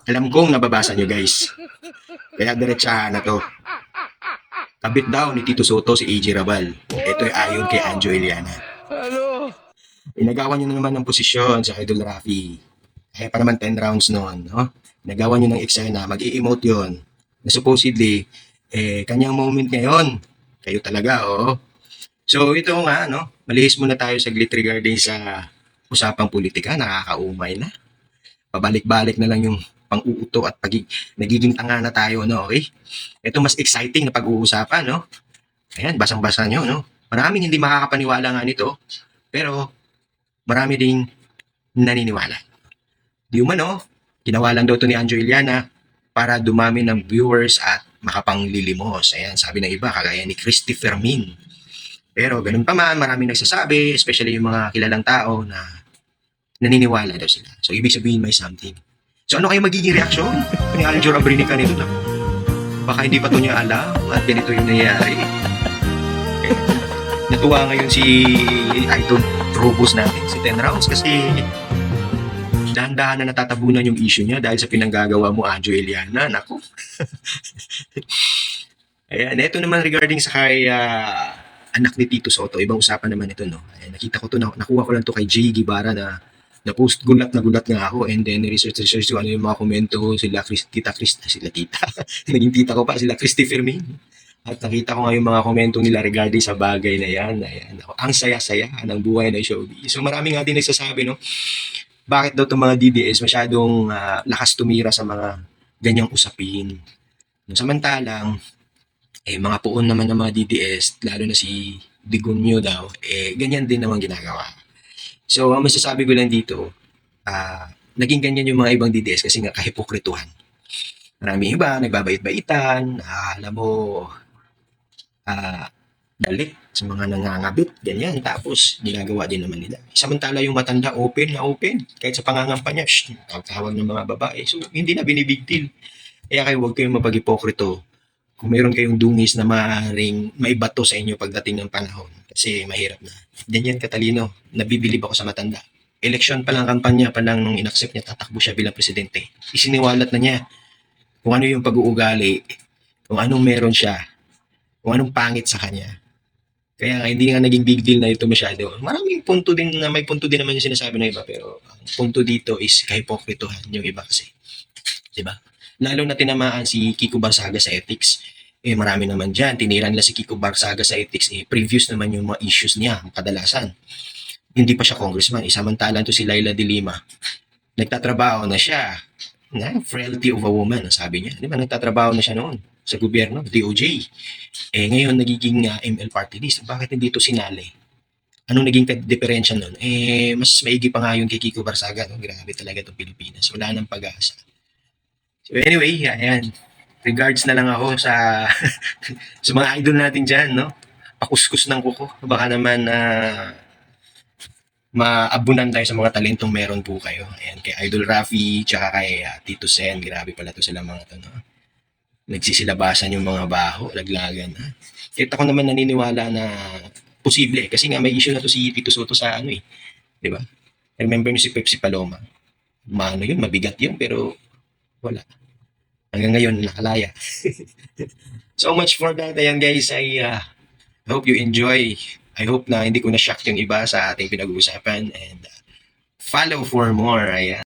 Alam kong nababasa nyo guys. Kaya diretsahan na to. Kabit daw ni Tito Soto si AJ Rabal. Ito ay ayon kay Anjo Eliana. Inagawan nyo na naman ng posisyon sa Idol Rafi. Kaya pa naman 10 rounds noon. No? Inagawan nyo ng eksena. Mag-i-emote yun. Na supposedly, kanyang moment ngayon. Kayo talaga, oh. So ito nga, no? Malihis muna tayo saglit regarding sa usapang politika. Nakakaumay na. Pabalik-balik na lang yung pang-uuto at nagiging tanga na tayo, no? Okay? Ito mas exciting na pag-uusapan, no? Ayan, basang-basa nyo, no? Maraming hindi makakapaniwala nga nito, pero marami ding naniniwala. Di umano, ginawa lang daw ito ni Anjo Eliana para dumami ng viewers at makapanglilimos. Ayan, sabi ng iba, kagaya ni Christy Fermin. Pero ganun pa man, maraming nagsasabi, especially yung mga kilalang tao na naniniwala daw sila. So, ibig sabihin may something. So, ano kayo magiging reaksyon ni Aljo Rabrinica nito? Baka hindi pa to niya alam at ganito yung nangyayari. Natuwa ngayon si Idol Robos natin, si 10 rounds, kasi dahan-dahan na natatabunan yung issue niya dahil sa pinanggagawa mo, Anjo Eliana. Naku. Ayan, ito naman regarding sa kay anak ni Tito Soto. Ibang usapan naman ito, no? Ayan, nakita ko to, nakuha ko lang to kay Jay Guevara na post, gulat nga ako, and then research ko ano yung mga komento sila naging tita ko pa, sila Christy Fermin, at nakita ko nga yung mga komento nila regarding sa bagay na yan. Ayan, ang saya-saya ng buhay ng showbiz. So marami nga din nagsasabi, no, bakit daw itong mga DDS masyadong lakas tumira sa mga ganyang usapin. Samantalang mga puon naman ng mga DDS, lalo na si Digunyo daw, ganyan din naman ginagawa. So, ang masasabi ko lang dito, naging ganyan yung mga ibang DDS kasi nga kahipokrituhan. Maraming iba, nagbabait-baitan, alam mo, dalit sa mga nangangabit, ganyan. Tapos, ginagawa din naman nila. Samantala yung matanda, open na open. Kahit sa pangangampanya, tawag ng mga babae. So, hindi na binibig deal. Kaya kayo, huwag kayong mapag-ipokrito. Kung meron kayong dungis na maaaring maibato sa inyo pagdating ng panahon, kasi mahirap na. Ganyan katalino, nabibilib ako sa matanda. Eleksyon pa lang, kampanya pa lang nung inaccept niya, tatakbo siya bilang presidente. Isiniwalat na niya kung ano yung pag-uugali, kung anong meron siya, kung anong pangit sa kanya. Kaya hindi nga naging big deal na ito masyado. Maraming punto din na may punto din naman yung sinasabi ng iba, pero ang punto dito is kahipokrituhan yung iba kasi. Diba? Lalo na tinamaan si Kiko Barsaga sa ethics. Marami naman dyan. Tinira nila si Kiko Barsaga sa ethics. Previous naman yung mga issues niya, kadalasan. Hindi pa siya congressman. Samantalang to si Laila de Lima. Nagtatrabaho na siya. Frailty of a woman, sabi niya. Di ba? Nagtatrabaho na siya noon sa gobyerno, DOJ. Ngayon nagiging ML party list. Bakit hindi ito sinali? Anong naging diferensya nun? Mas maigi pa nga yung kay Kiko Barsaga. No? Grabe talaga itong Pilipinas. Wala nang pag-asa. So anyway, ayan. Regards na lang ako sa sa mga idol natin dyan, no? Pakuskus ng kuko. Baka naman maabunan tayo sa mga talentong meron po kayo. Ayan, kay Idol Rafi, tsaka kay Tito Sen. Grabe pala to sila mga to, no? Nagsisilabasan yung mga baho, laglagan. Kita ko naman naniniwala na posible. Kasi nga may issue na to si Tito Soto sa ano eh. Di ba? Remember niyo si Pepsi Paloma? Mano yun, mabigat yun, pero wala. Hanggang ngayon, nakalaya. So much for that. Ayan guys, I hope you enjoy. I hope na hindi ko na-shock yung iba sa ating pinag-uusapan. And follow for more. Ayan.